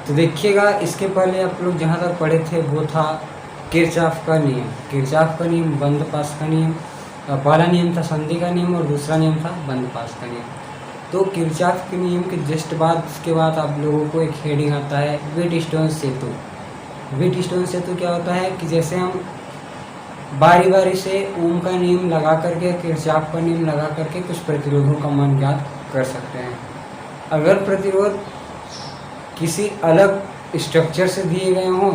तो देखिएगा, इसके पहले आप लोग जहाँ तक पढ़े थे वो था किरचॉफ का नियम। किरचॉफ का नियम, बंद पास का नियम। पहला नियम था संधि का नियम और दूसरा नियम था बंद पास का नियम। तो किरचॉफ के नियम के जस्ट बाद इसके बाद आप लोगों को एक हेडिंग आता है व्हीटस्टोन सेतु। व्हीटस्टोन सेतु क्या होता है कि जैसे हम बारी बारी से ओम का नियम लगा करके, किरचॉफ का नियम लगा करके कुछ प्रतिरोधों का मान ज्ञात कर सकते हैं। अगर प्रतिरोध किसी अलग स्ट्रक्चर से दिए गए हों,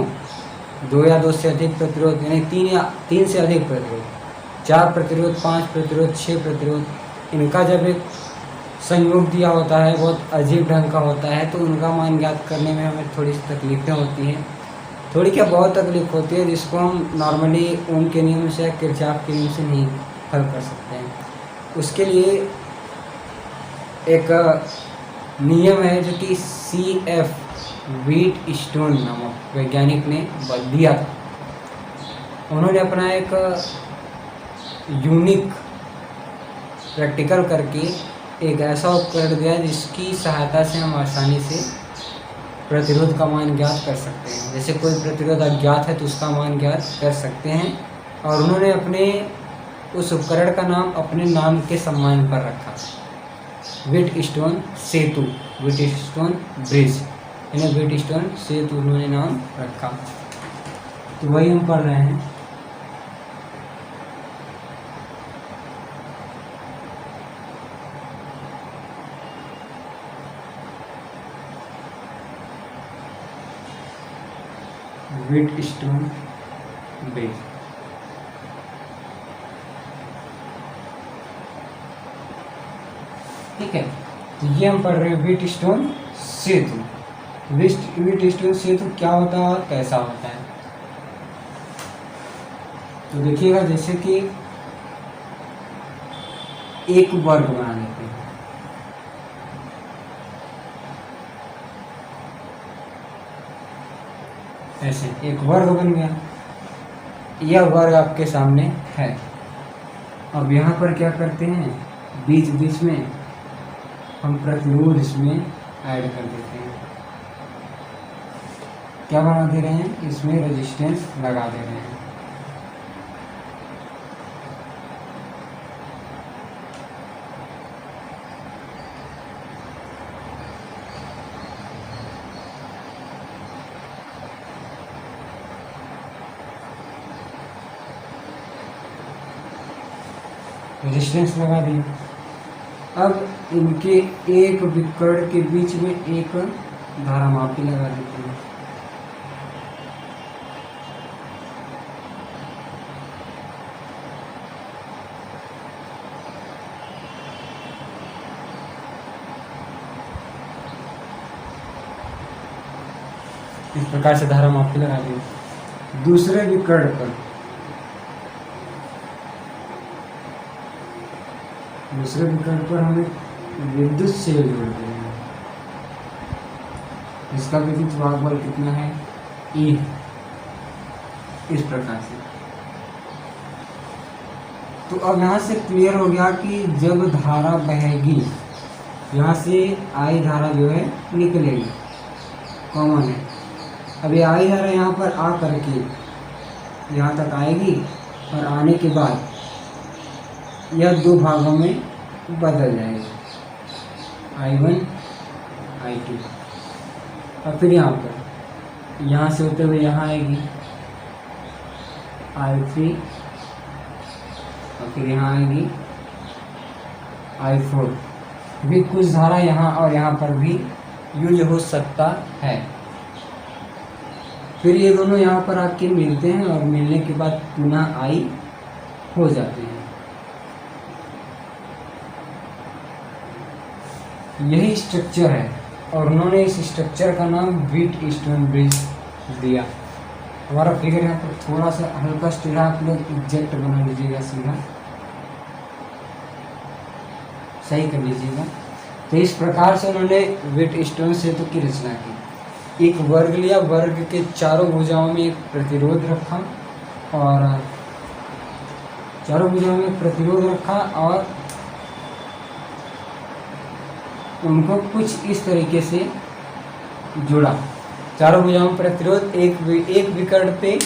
2 या 2 से अधिक प्रतिरोध, यानी 3 से अधिक प्रतिरोध, 4 प्रतिरोध, 5 प्रतिरोध, 6 प्रतिरोध, इनका जब एक संयोग दिया होता है, बहुत अजीब ढंग का होता है, तो उनका मान ज्ञात करने में हमें थोड़ी सी तकलीफ़ें होती हैं। थोड़ी क्या, बहुत तकलीफ होती है, जिसको हम नॉर्मली ओम के नियम से या किरचॉफ के नियम से नहीं हल कर सकते हैं। उसके लिए एक नियम है जो कि CF व्हीटस्टोन नामक वैज्ञानिक ने दिया था। उन्होंने अपना एक यूनिक प्रैक्टिकल करके एक ऐसा उपकरण दिया जिसकी सहायता से हम आसानी से प्रतिरोध का मान ज्ञात कर सकते हैं। जैसे कोई प्रतिरोध अज्ञात है तो उसका मान ज्ञात कर सकते हैं। और उन्होंने अपने उस उपकरण का नाम अपने नाम के सम्मान पर रखा, व्हीटस्टोन सेतु, व्हीटस्टोन ब्रिज, यानी व्हीटस्टोन सेतु उन्होंने नाम रखा। तो वही हम पढ़ रहे हैं। Wheatstone bridge. ठीक है, तो ये हम पढ़ रहे हैं व्हीटस्टोन सेतु। व्हीटस्टोन सेतु क्या होता है और कैसा होता है, तो देखिएगा, जैसे कि एक वर्ग बना लेते हैं। ऐसे एक वर्ग बन गया, यह वर्ग आपके सामने है। अब यहाँ पर क्या करते हैं, बीच बीच में हम प्रतिरोध इसमें ऐड कर देते हैं। क्या बना दे रहे हैं, इसमें रेजिस्टेंस लगा दे रहे हैं। रेजिस्टेंस लगा दिया। अब इनके एक विकर्ण के बीच में एक धारामापी लगा देते हैं। इस प्रकार से धारामापी लगा दी। दूसरे विकर्ण पर हमें विद्युत सेल जोड़ते हैं। इसका विद्युत वाहक बल कितना है, E। इस प्रकार से। तो अब यहाँ से क्लियर हो गया कि जब धारा बहेगी, यहाँ से I धारा जो है निकलेगी, कॉमन है। अब ये I धारा यहाँ पर आ करके यहाँ तक आएगी और आने के बाद यह 2 भागों में बदल जाएगी, I1 I2। और फिर यहाँ से होते हुए यहाँ आएगी I3, और फिर यहाँ आएगी I4। भी कुछ धारा यहाँ और यहाँ पर भी यूज हो सकता है। फिर ये दोनों यहाँ पर आके मिलते हैं और मिलने के बाद पुनः I हो जाते हैं। यही स्ट्रक्चर है और उन्होंने इस स्ट्रक्चर का नाम व्हीटस्टोन ब्रिज दिया। हमारा फिगर यहाँ पर थोड़ा सा हल्का टेढ़ा, आप लोग एग्जैक्ट बना लीजिएगा, सीधा सही कर लीजिएगा। तो इस प्रकार से उन्होंने व्हीटस्टोन सेतु की रचना की। एक वर्ग लिया, वर्ग के चारों भुजाओं में एक प्रतिरोध रखा और चारों भुजाओं में प्रतिरोध रखा और उनको कुछ इस तरीके से जुड़ा चारों भुजाओं में प्रतिरोध, एक विकर्ण पे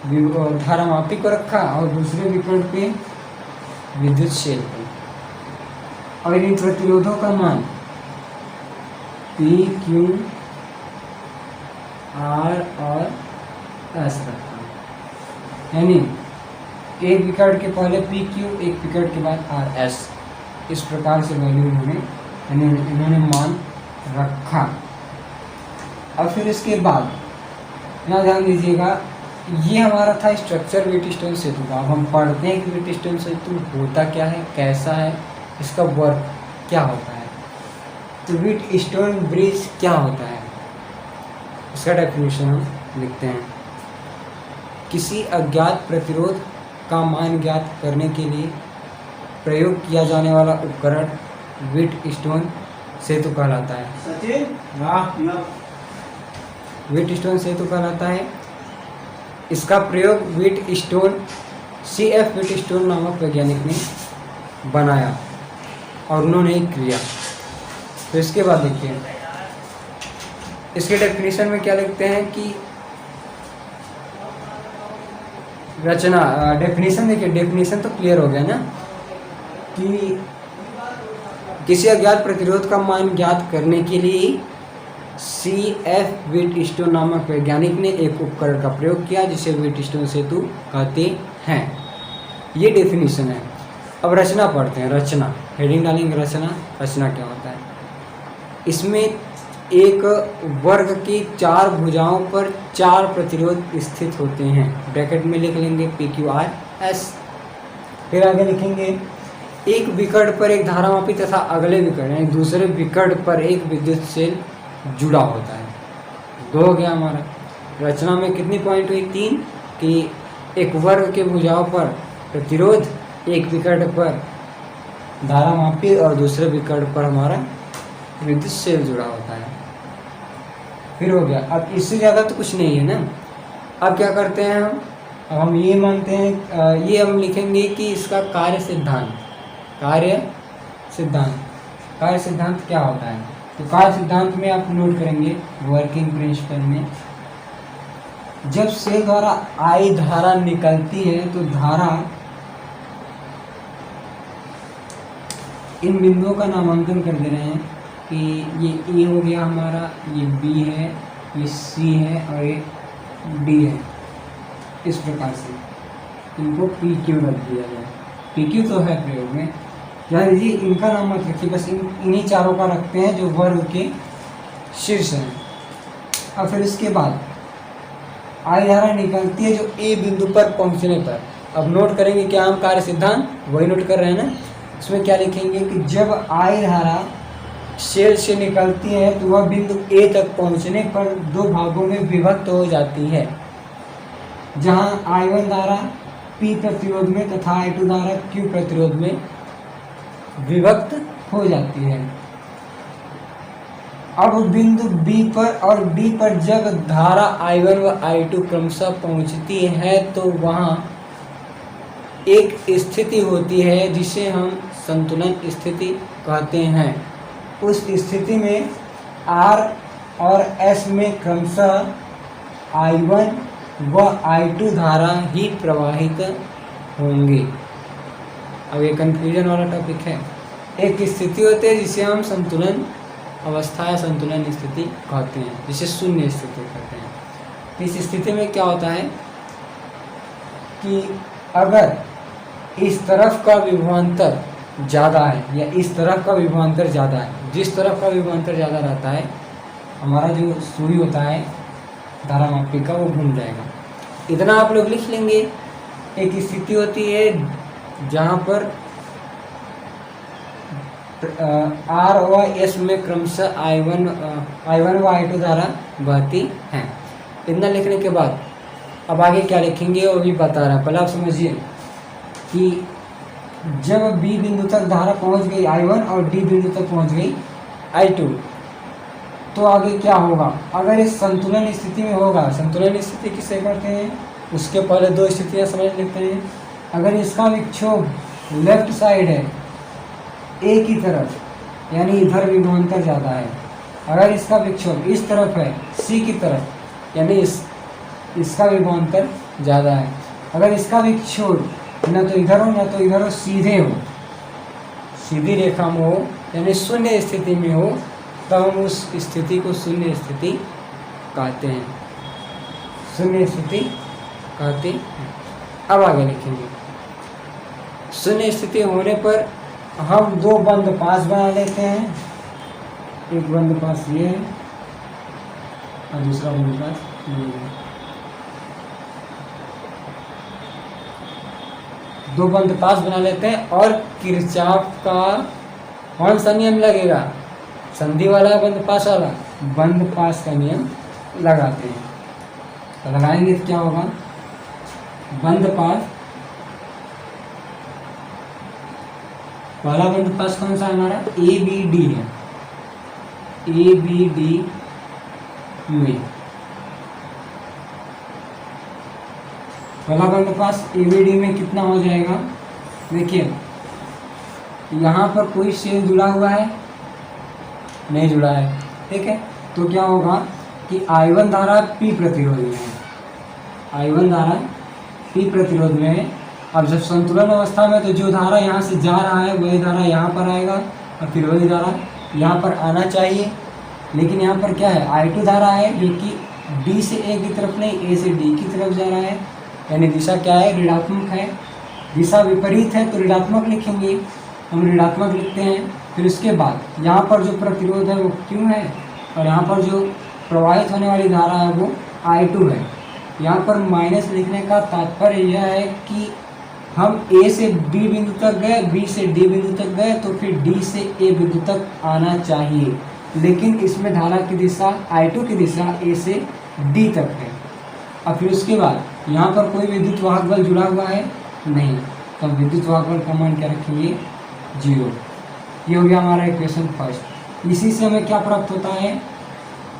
धारामापी को रखा और दूसरे विकर्ण पे विद्युत शेल को, और इन प्रतिरोधों का मान P, Q, R और S रखा, यानी एक विकर्ण के पहले P, Q, एक विकर्ण के बाद R, S, इस प्रकार से वैल्यू इन्होंने मान रखा। अब फिर इसके बाद यहाँ ध्यान दीजिएगा, ये हमारा था स्ट्रक्चर व्हीटस्टोन सेतु का। अब हम पढ़ते हैं कि व्हीटस्टोन सेतु होता क्या है, कैसा है, इसका वर्क क्या होता है। तो व्हीटस्टोन ब्रिज क्या होता है, इसका डेफिनेशन हम लिखते हैं। किसी अज्ञात प्रतिरोध का मान ज्ञात करने के लिए प्रयोग किया जाने वाला उपकरण व्हीटस्टोन सेतु कहलाता है। व्हीटस्टोन सेतु कहलाता है। इसका प्रयोग व्हीटस्टोन CF व्हीटस्टोन नामक वैज्ञानिक ने बनाया और उन्होंने एक किया। तो इसके बाद देखिए, इसके डेफिनेशन में क्या लिखते हैं कि रचना, डेफिनेशन देखिए, डेफिनेशन तो क्लियर हो गया ना कि किसी अज्ञात प्रतिरोध का मान ज्ञात करने के लिए CF व्हीटस्टोन नामक वैज्ञानिक ने एक उपकरण का प्रयोग किया जिसे व्हीटस्टोन सेतु कहते हैं। ये डेफिनेशन है। अब रचना पढ़ते हैं। रचना, हेडिंग डालेंगे रचना। रचना क्या होता है, इसमें एक वर्ग की 4 भुजाओं पर 4 प्रतिरोध स्थित होते हैं। ब्रैकेट में लिख लेंगे PQRS। फिर आगे लिखेंगे एक विकर्ण पर एक धारामापी तथा अगले विकर्ण यानी दूसरे विकर्ण पर एक विद्युत सेल जुड़ा होता है। 2 हो गया हमारा। रचना में कितनी पॉइंट हुई, 3, कि एक वर्ग के भुजाओं पर प्रतिरोध, एक विकर्ण पर धारामापी और दूसरे विकर्ण पर हमारा विद्युत सेल जुड़ा होता है। फिर हो गया। अब इससे ज़्यादा तो कुछ नहीं है ना। अब क्या करते हैं हम ये मानते हैं, ये हम लिखेंगे कि इसका कार्य सिद्धांत क्या होता है। तो कार्य सिद्धांत में आप नोट करेंगे वर्किंग प्रिंसिपल में, जब सेल द्वारा I धारा निकलती है तो धारा इन बिंदुओं का नामांकन कर दे रहे हैं कि ये A हो गया हमारा, ये B है, ये C है और ये D है। इस प्रकार से इनको PQ रख दिया जाए। PQ तो है प्रयोग में, यानी जी इनका नाम मत रखिए, बस इन्हीं चारों का रखते हैं जो वर्ग के शीर्ष हैं। और फिर इसके बाद I धारा निकलती है जो A बिंदु पर पहुंचने पर। अब नोट करेंगे क्या हम कार्य सिद्धांत, वही नोट कर रहे हैं ना। इसमें क्या लिखेंगे कि जब I धारा सेल से निकलती है तो वह बिंदु A तक पहुंचने पर 2 भागों में विभक्त हो जाती है, जहां I1 धारा P प्रतिरोध में तथा I2 धारा Q प्रतिरोध में विभक्त हो जाती है। अब बिंदु B पर और D पर जब धारा I1 व I2 क्रमशः पहुंचती है तो वहां एक स्थिति होती है जिसे हम संतुलन स्थिति कहते हैं। उस स्थिति में R और S में क्रमशः I1 व I2 धारा ही प्रवाहित होंगी। अब ये कंफ्यूजन वाला टॉपिक है। एक स्थिति होती है जिसे हम संतुलन अवस्था या संतुलन स्थिति कहते हैं, जिसे शून्य स्थिति कहते हैं। इस स्थिति में क्या होता है कि अगर इस तरफ का विभवांतर ज़्यादा है या इस तरफ का विभवांतर ज़्यादा है, जिस तरफ का विभवांतर ज़्यादा रहता है हमारा जो सुई होता है धारामापी का, वो घूम जाएगा। इतना आप लोग लिख लेंगे। एक स्थिति होती है जहाँ पर R व S में क्रमशः I1 व I2 धारा बहती हैं। इतना लिखने के बाद अब आगे क्या लिखेंगे वो भी बता रहा है। पहले आप समझिए कि जब B बिंदु तक धारा पहुंच गई I1 और D बिंदु तक पहुंच गई I2, तो आगे क्या होगा। अगर इस संतुलन स्थिति में होगा, संतुलन स्थिति किसे कहते हैं, उसके पहले 2 स्थितियां समझ लेते हैं। अगर इसका विक्षोभ लेफ्ट साइड है A की तरफ, यानी इधर विभवांतर ज़्यादा है। अगर इसका विक्षोभ इस तरफ है सी की तरफ, यानी इसका विभवांतर ज़्यादा है। अगर इसका भी छोड़ न तो इधर हो न तो इधर हो, सीधे हो, सीधी रेखा में हो, यानी शून्य स्थिति में हो, तब हम उस स्थिति को शून्य स्थिति कहते हैं, शून्य स्थिति कहते हैं। अब आगे लिखेंगे, शून्य स्थिति होने पर हम दो बंद पास बना लेते हैं। एक बंद पास ये है और दूसरा बंद पास ये है। दो बंद पास बना लेते हैं और किरचॉफ का कौन सा नियम लगेगा? संधि वाला बंद पास वाला, बंद पास का नियम लगाते हैं। तो लगाएंगे तो क्या होगा? बंद पास, पहला बंद पास कौन सा है हमारा? ए बी डी है, ए बी डी में पहला बंद पास ए बी डी में कितना हो जाएगा? देखिए यहाँ पर कोई शेल जुड़ा हुआ है? नहीं जुड़ा है, ठीक है। तो क्या होगा कि I1 धारा P प्रतिरोध में है, I1 धारा P प्रतिरोध में है। अब जब संतुलन अवस्था में तो जो धारा यहाँ से जा रहा है वही धारा यहाँ पर आएगा और फिर वही धारा यहाँ पर आना चाहिए, लेकिन यहाँ पर क्या है? I2 धारा है जो कि D से A की तरफ नहीं, A से D की तरफ जा रहा है, यानी दिशा क्या है? ऋणात्मक है। दिशा विपरीत है तो ऋणात्मक लिखेंगे, हम ऋणात्मक लिखते हैं। फिर उसके बाद यहाँ पर जो प्रतिरोध है वो Q है और यहाँ पर जो प्रवाहित होने वाली धारा है वो I2 है। यहाँ पर माइनस लिखने का तात्पर्य यह है कि हम A से B बिंदु तक गए, B से D बिंदु तक गए, तो फिर D से A बिंदु तक आना चाहिए, लेकिन इसमें धारा की दिशा I2 की दिशा A से D तक है। और फिर उसके बाद यहाँ पर कोई विद्युत वाहक बल जुड़ा हुआ है? नहीं, तो विद्युत वाहक बल का मान क्या रखेंगे? 0। ये हो गया हमारा इक्वेशन फर्स्ट। इसी से हमें क्या प्राप्त होता है?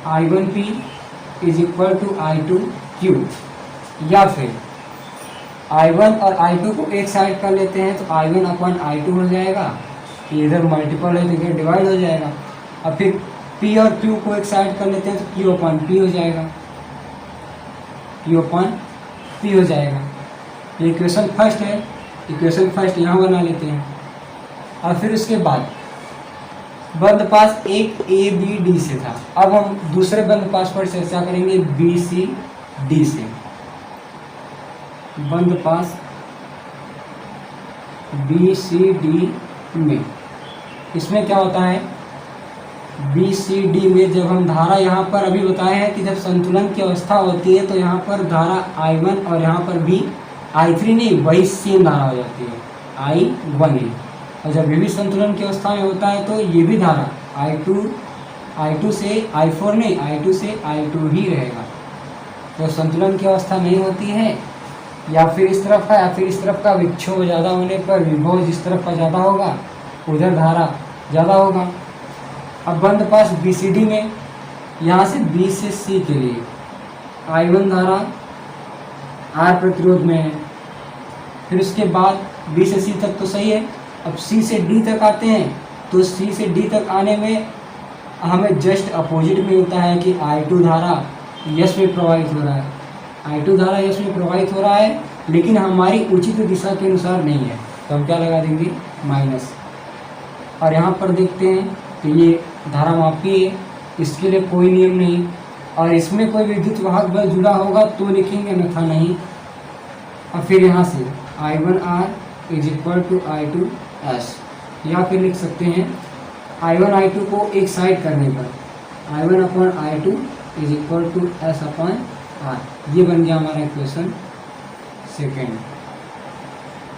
I1P is equal to I2Q, या फिर I1 और I2 को एक साइड कर लेते हैं तो I1 अपॉन I2 हो जाएगा, इधर मल्टीपल है तो इधर डिवाइड हो जाएगा। और फिर P और Q को एक साइड कर लेते हैं तो Q अपॉन P हो जाएगा, Q अपॉन P हो जाएगा। ये इक्वेशन फर्स्ट है, इक्वेशन फर्स्ट यहाँ बना लेते हैं। और फिर उसके बाद बंद पास एक ए बी डी से था, अब हम दूसरे बंद पास पर चर्चा करेंगे बी सी डी से। बंद पास बी सी डी में, इसमें क्या होता है? बी सी डी में जब हम धारा यहाँ पर अभी बताए हैं कि जब संतुलन की अवस्था होती है तो यहाँ पर धारा I1 और यहाँ पर भी I3 नहीं, वही सेम धारा हो जाती है, I1 है। और जब ये भी संतुलन की अवस्था में होता है तो ये भी धारा I2 से I4 नहीं, I2 से I2 ही रहेगा। तो संतुलन की अवस्था नहीं होती है, या फिर इस तरफ का या फिर इस तरफ का विक्षोभ ज़्यादा होने पर विभव जिस तरफ का ज़्यादा होगा उधर धारा ज़्यादा होगा। अब बंद पास BCD में यहाँ से B से C के लिए I1 धारा R प्रतिरोध में है, फिर उसके बाद B से C तक तो सही है। अब C से D तक आते हैं तो C से D तक आने में हमें जस्ट अपोजिट मिलता है कि I2 धारा यश में प्रवाहित हो रहा है, I2 धारा यश में प्रवाहित हो रहा है, लेकिन हमारी उचित दिशा के अनुसार नहीं है, तो हम क्या लगा देंगे? माइनस। और यहाँ पर देखते हैं तो ये धारा मापी है, इसके लिए कोई नियम नहीं, और इसमें कोई विद्युत वाहक बल जुड़ा होगा तो लिखेंगे, अन्यथा नहीं। और फिर यहाँ से I1R is equal to I2S, या फिर लिख सकते हैं I1 I2 को एक साइड करने पर I1 upon I2 is equal to S upon R। ये बन गया हमारा इक्वेशन सेकेंड।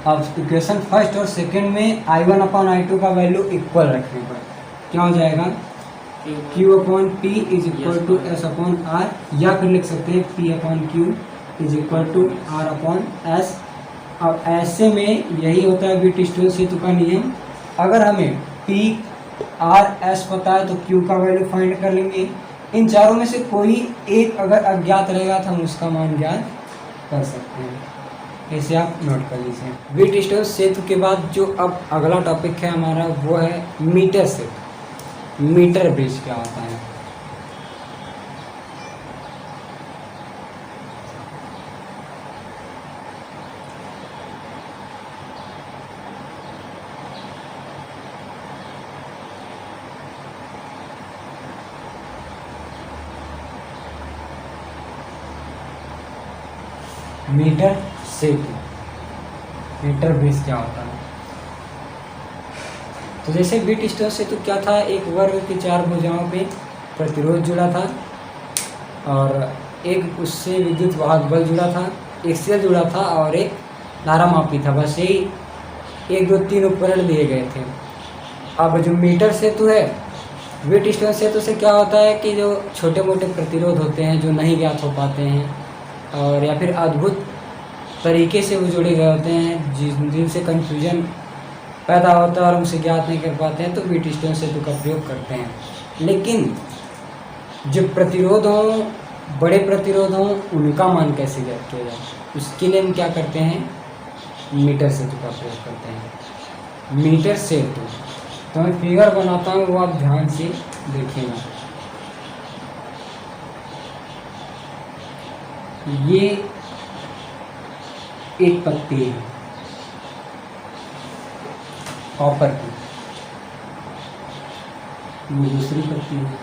अब इक्वेशन फर्स्ट और सेकेंड में I1 अपॉन I2 का वैल्यू इक्वल रखने पर क्या हो जाएगा? Q upon P is equal to S upon R, या फिर लिख सकते हैं P upon Q is equal to R upon S। अब ऐसे में यही होता है व्हीटस्टोन सेतु का नियम। अगर हमें P R S पता है तो Q का वैल्यू फाइंड कर लेंगे। इन चारों में से कोई एक अगर अज्ञात रहेगा तो हम उसका मान ज्ञात कर सकते हैं, ऐसे आप नोट कर लीजिए। व्हीटस्टोन सेतु के बाद जो अब अगला टॉपिक है हमारा वो है मीटर सेतु। मीटर ब्रिज क्या होता है? मीटर सेतु, मीटर बेस क्या होता है। तो जैसे व्हीटस्टोन सेतु क्या था, एक वर्ग की 4 भुजाओं पे प्रतिरोध जुड़ा था और एक उससे विद्युत वाहक बल जुड़ा था, एक सेल जुड़ा था और एक धारा मापी था। बस यही 1 2 3 उपकरण दिए गए थे। अब जो मीटर सेतु है, व्हीटस्टोन सेतु से क्या होता है कि जो छोटे मोटे प्रतिरोध होते हैं जो नहीं ज्ञात हो पाते हैं और या फिर अद्भुत तरीके से वो जोड़े गए होते हैं जिनसे कन्फ्यूजन पैदा होता है और उनसे ज्ञात नहीं कर पाते हैं, तो व्हीटस्टोन सेतु का प्रयोग करते हैं। लेकिन जो प्रतिरोध हों, बड़े प्रतिरोध हों, उनका मान कैसे ज्ञात किया जाए, उसके लिए हम क्या करते हैं, मीटर सेतु का प्रयोग करते हैं। मीटर सेतु तो मैं फिगर बनाता हूँ, वो आप ध्यान से देखिएगा। ये एक पत्ती है कॉपर की, ये दूसरी पत्ती है,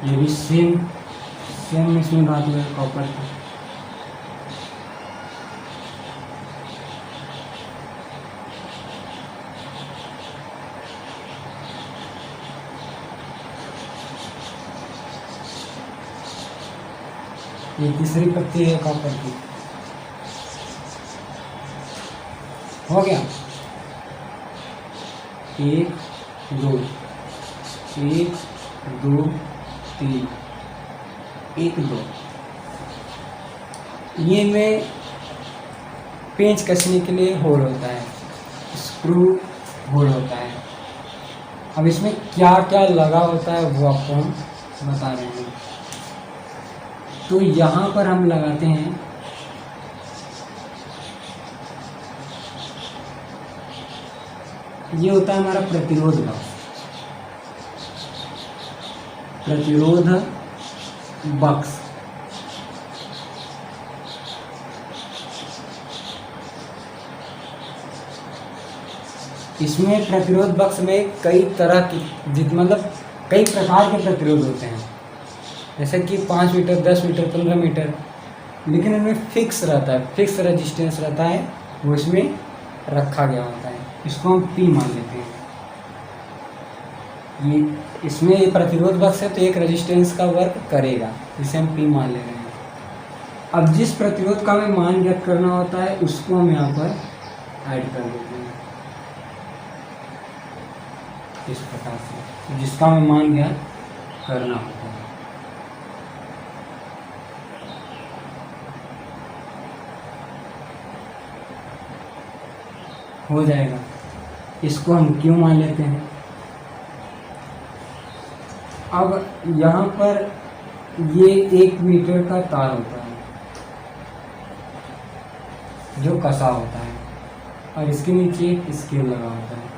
ये भी सेम इसमें धातु है कॉपर की। ये तीसरी पत्ती है कॉपर की। हो गया, 1 2 1 2 3 1 2। ये में पेंच कसने के लिए होल होता है, स्क्रू होल होता है। अब इसमें क्या क्या लगा होता है वो आपको हम बता रहे हैं। तो यहाँ पर हम लगाते हैं ये होता है हमारा प्रतिरोध बक्स, प्रतिरोध बक्स। इसमें प्रतिरोध बक्स में कई तरह की मतलब कई प्रकार के प्रतिरोध होते हैं, जैसे कि 5 मीटर 10 मीटर 15 मीटर, लेकिन इनमें फिक्स रहता है, फिक्स रेजिस्टेंस रहता है, वो इसमें रखा गया होता है। इसको हम P मान लेते हैं। ये इसमें ये प्रतिरोध बक्स है तो एक रेजिस्टेंस का वर्क करेगा, इसे हम P मान ले रहे हैं। अब जिस प्रतिरोध का हमें मान ज्ञात करना होता है उसको हम यहाँ पर ऐड कर देते हैं इस प्रकार से, जिसका हमें मान ज्ञात करना होता है। हो जाएगा, इसको हम क्यों मान लेते हैं। अब यहाँ पर ये 1 मीटर का तार होता है जो कसा होता है और इसके नीचे एक स्केल लगा होता है।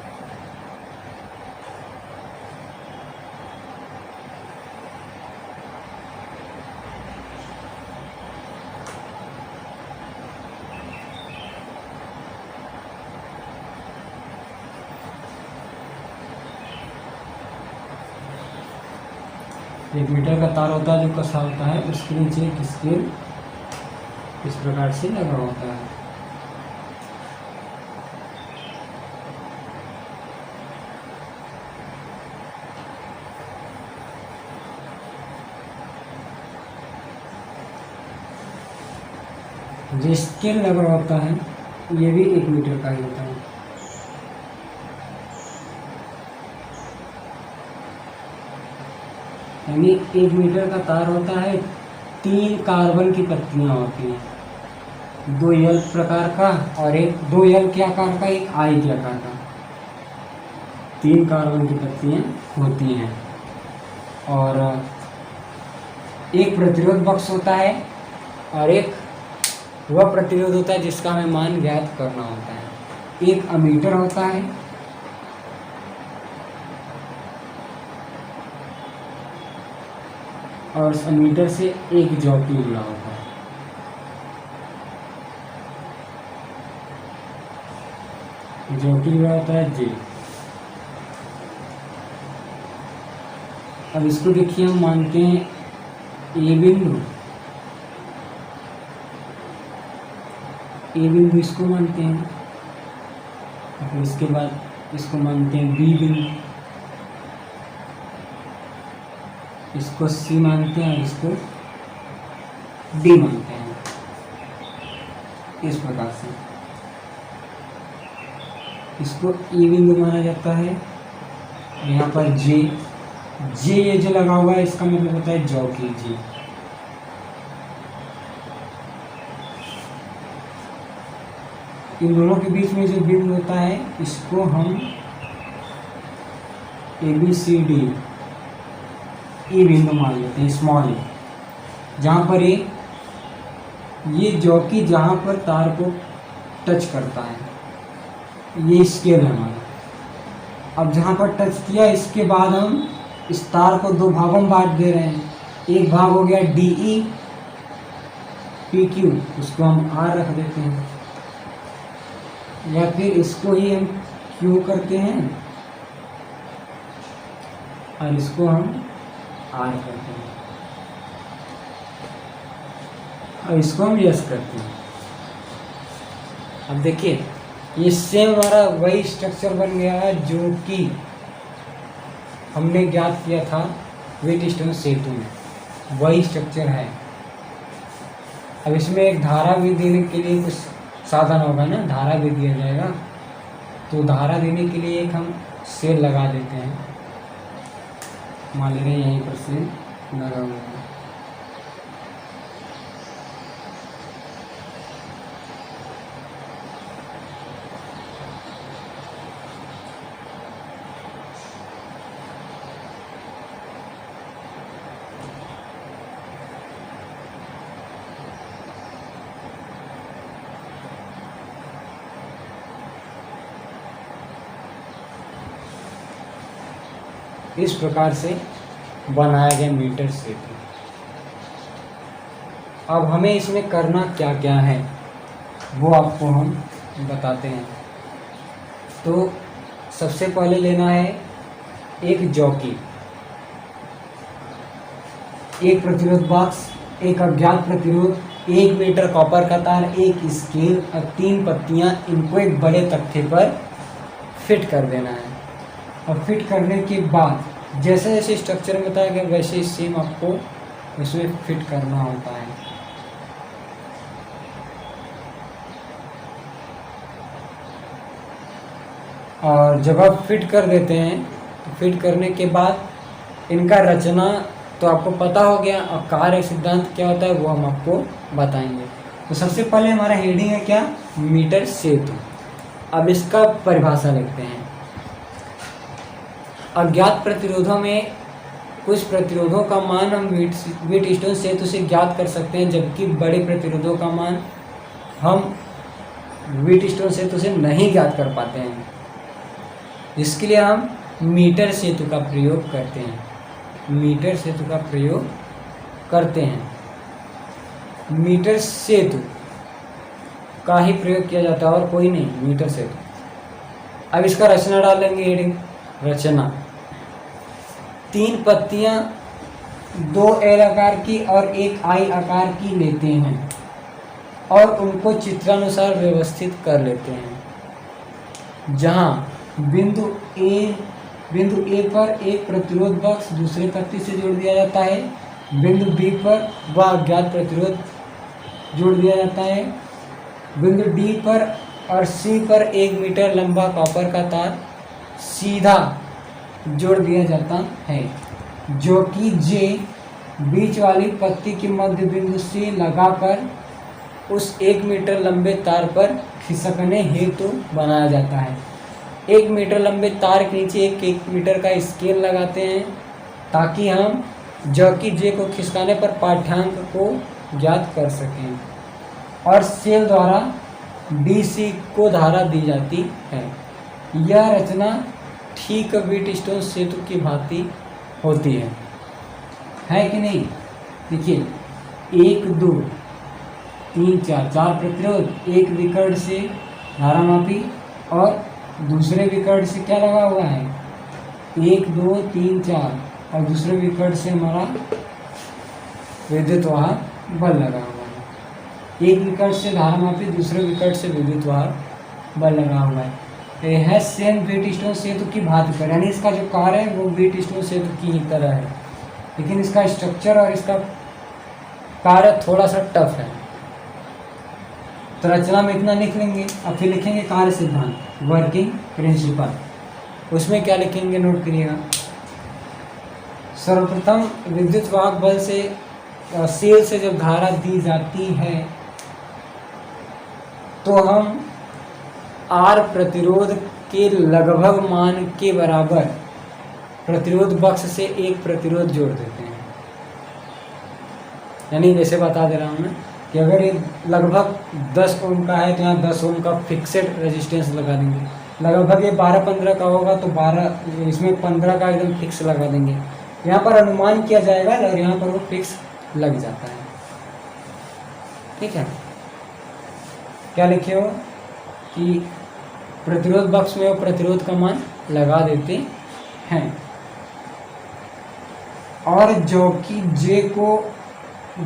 एक मीटर का तार होता है जो कसा होता है, उसके नीचे एक स्केल इस प्रकार से लगा होता है। जो स्केल लगा होता है ये भी 1 मीटर का ही होता है। यानी 1 मीटर का तार होता है, 3 कार्बन की पत्तियां होती हैं, 2 एल प्रकार का और एक 2 एल के आकार का, एक आई के आकार का, 3 कार्बन की पत्तियां होती हैं। और एक प्रतिरोध बक्स होता है और एक वह प्रतिरोध होता है जिसका हमें मान ज्ञात करना होता है। एक अमीटर होता है और उस अमीटर से एक जॉकी जुड़ा होता है। जॉकी जुड़ा होता है जे। अब इसको देखिए, हम मानते हैं ए बिंदु ए बिंदु इसको मानते हैं, और फिर इसके बाद इसको मानते हैं बी बिंदु, इसको सी मानते हैं और इसको डी मानते हैं। इस प्रकार से इसको ई बिंदु माना जाता है। यहाँ पर जे ये जो लगा हुआ है इसका मतलब होता है जॉकी जे। इन दोनों के बीच में जो बिंदु होता है इसको हम ABCD ई बिंदु मान लेते हैं, स्मॉल ए, जहाँ पर ये जॉकी जहाँ पर तार को टच करता है, ये स्केल है हमारा। अब जहाँ पर टच किया इसके बाद हम इस तार को दो भागों में बांट दे रहे हैं। एक भाग हो गया DE PQ, उसको हम R रख देते हैं, या फिर इसको ही हम Q करते हैं और इसको हम R करते हैं और इसको हम S करते हैं। अब देखिए ये सेम हमारा वही स्ट्रक्चर बन गया है जो कि हमने ज्ञात किया था व्हीटस्टोन सेतु में, वही स्ट्रक्चर है। अब इसमें एक धारा भी देने के लिए कुछ साधन होगा ना, धारा भी दिया जाएगा, तो धारा देने के लिए एक हम सेल लगा देते हैं। मान ले रहे हैं यहीं पर सेल लगा हुआ है। इस प्रकार से बनाया गया मीटर सेतु। अब हमें इसमें करना क्या क्या है वो आपको हम बताते हैं। तो सबसे पहले लेना है एक जॉकी, एक प्रतिरोध बॉक्स, एक अज्ञात प्रतिरोध, 1 मीटर कॉपर का तार, एक स्केल और 3 पत्तियां। इनको एक बड़े तख्ते पर फिट कर देना है। और फिट करने के बाद जैसे जैसे स्ट्रक्चर में बताया गया वैसे सेम आपको इसमें फिट करना होता है। और जब आप फिट कर देते हैं तो फिट करने के बाद इनका रचना तो आपको पता हो गया, और कार्य सिद्धांत क्या होता है वो हम आपको बताएंगे। तो सबसे पहले हमारा हेडिंग है क्या, मीटर सेतु। अब इसका परिभाषा लिखते हैं। अज्ञात प्रतिरोधों में कुछ प्रतिरोधों का मान हम व्हीटस्टोन सेतु से ज्ञात कर सकते हैं, जबकि बड़े प्रतिरोधों का मान हम व्हीटस्टोन सेतु से नहीं ज्ञात कर पाते हैं, जिसके लिए हम मीटर सेतु का प्रयोग करते हैं। मीटर सेतु का प्रयोग करते हैं। मीटर सेतु का ही प्रयोग किया जाता है और कोई नहीं, मीटर सेतु। अब इसका रचना डालेंगे, हेडिंग रचना। 3 पत्तियां 2 L आकार की और 1 I आकार की लेते हैं और उनको चित्रानुसार व्यवस्थित कर लेते हैं, जहां बिंदु A पर एक प्रतिरोध बॉक्स दूसरे पत्ती से जोड़ दिया जाता है, बिंदु B पर वह अज्ञात प्रतिरोध जोड़ दिया जाता है, बिंदु D पर और C पर 1 मीटर लंबा कॉपर का तार सीधा जोड़ दिया जाता है, जो कि J बीच वाली पत्ती के मध्य बिंदु से लगाकर उस 1 मीटर लंबे तार पर खिसकने हेतु बनाया जाता है। 1 मीटर लंबे तार के नीचे 1 मीटर का स्केल लगाते हैं, ताकि हम जॉकी जे को खिसकाने पर पाठ्यांक को ज्ञात कर सकें, और सेल द्वारा DC को धारा दी जाती है। यह रचना ठीक व्हीटस्टोन सेतु की भांति होती है कि नहीं। देखिए 1 2 3 4 4 प्रतिरोध, एक विकर्ण से धारा मापी और दूसरे विकर्ण से क्या लगा हुआ है, 1 2 3 4, और दूसरे विकर्ण से हमारा विद्युत वाहक बल लगा हुआ है। एक विकट से धारामापी, दूसरे विकट से विद्युत वाहक बल लगा हुआ है। है सेम व्हीटस्टोन सेतु की भांति पर, यानी इसका जो कार्य है वो व्हीटस्टोन सेतु की ही तरह है, लेकिन इसका स्ट्रक्चर और इसका कार्य थोड़ा सा टफ है। तो रचना में इतना लिख लेंगे। अब फिर लिखेंगे कार्य सिद्धांत, वर्किंग प्रिंसिपल। उसमें क्या लिखेंगे नोट करिएगा। सर्वप्रथम विद्युत वाहक बल से सेल से जब धारा दी जाती है तो हम आर प्रतिरोध के लगभग मान के बराबर प्रतिरोध बक्स से एक प्रतिरोध जोड़ देते हैं। यानी जैसे बता दे रहा हूँ मैं कि अगर ये लगभग 10 ओम का है तो यहाँ 10 ओम का फिक्सेड रेजिस्टेंस लगा देंगे। लगभग ये 12-15 का होगा तो 12, इसमें 15 का एकदम फिक्स लगा देंगे। यहाँ पर अनुमान किया जाएगा और यहाँ पर वो फिक्स लग जाता है। ठीक है, क्या लिखे हो कि प्रतिरोध बक्स में वो प्रतिरोध का मान लगा देते हैं और जो कि जे को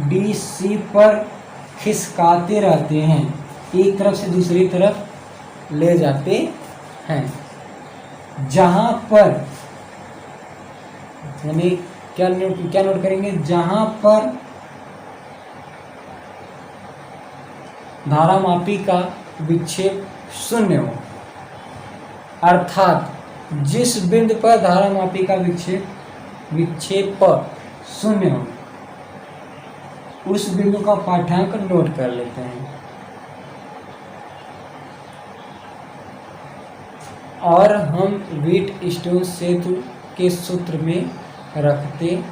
DC पर खिसकाते रहते हैं, एक तरफ से दूसरी तरफ ले जाते हैं, जहां पर यानी क्या नोट करेंगे, जहां पर धारामापी का विक्षेप शून्य हो, अर्थात जिस बिंदु पर धारामापी का विक्षेप शून्य हो उस बिंदु का पाठ्यांक नोट कर लेते हैं और हम व्हीटस्टोन सेतु के सूत्र में रखते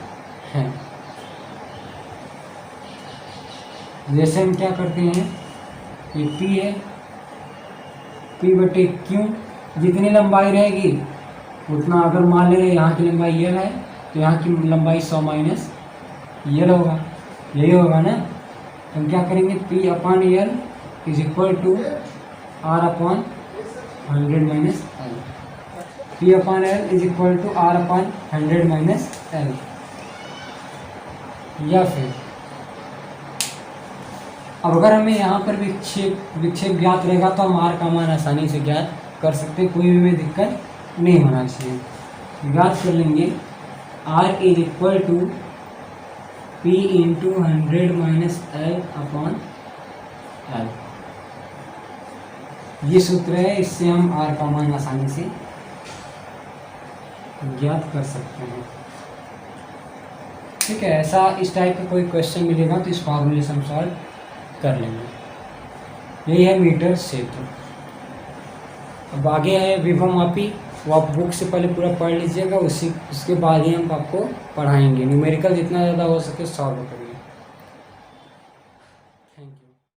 हैं। जैसे हम क्या करते हैं, ये P है, P/Q, जितनी लंबाई रहेगी उतना, अगर मान लें यहाँ की लंबाई L है तो यहाँ की लंबाई 100 माइनस L होगा, यही होगा ना। तो हम क्या करेंगे, P/L is equal to R/100 minus L। P/L is equal to R/100 minus L। या फिर अब अगर हमें यहाँ पर विक्षेप ज्ञात रहेगा तो हम R का मान आसानी से ज्ञात कर सकते हैं, कोई भी दिक्कत नहीं होना चाहिए। ज्ञात कर लेंगे R is equal to P into 100 minus L/L। ये सूत्र है, इससे हम R का मान आसानी से ज्ञात कर सकते हैं। ठीक है, ऐसा इस टाइप का कोई क्वेश्चन मिलेगा तो इस फॉर्मूले से हम सॉल्व कर लेंगे। यही है मीटर सेतु। अब आगे है विभवमापी, वो आप बुक से पहले पूरा पढ़ लीजिएगा, उसके बाद ही हम आपको पढ़ाएंगे। न्यूमेरिकल जितना ज़्यादा हो सके सॉल्व करेंगे।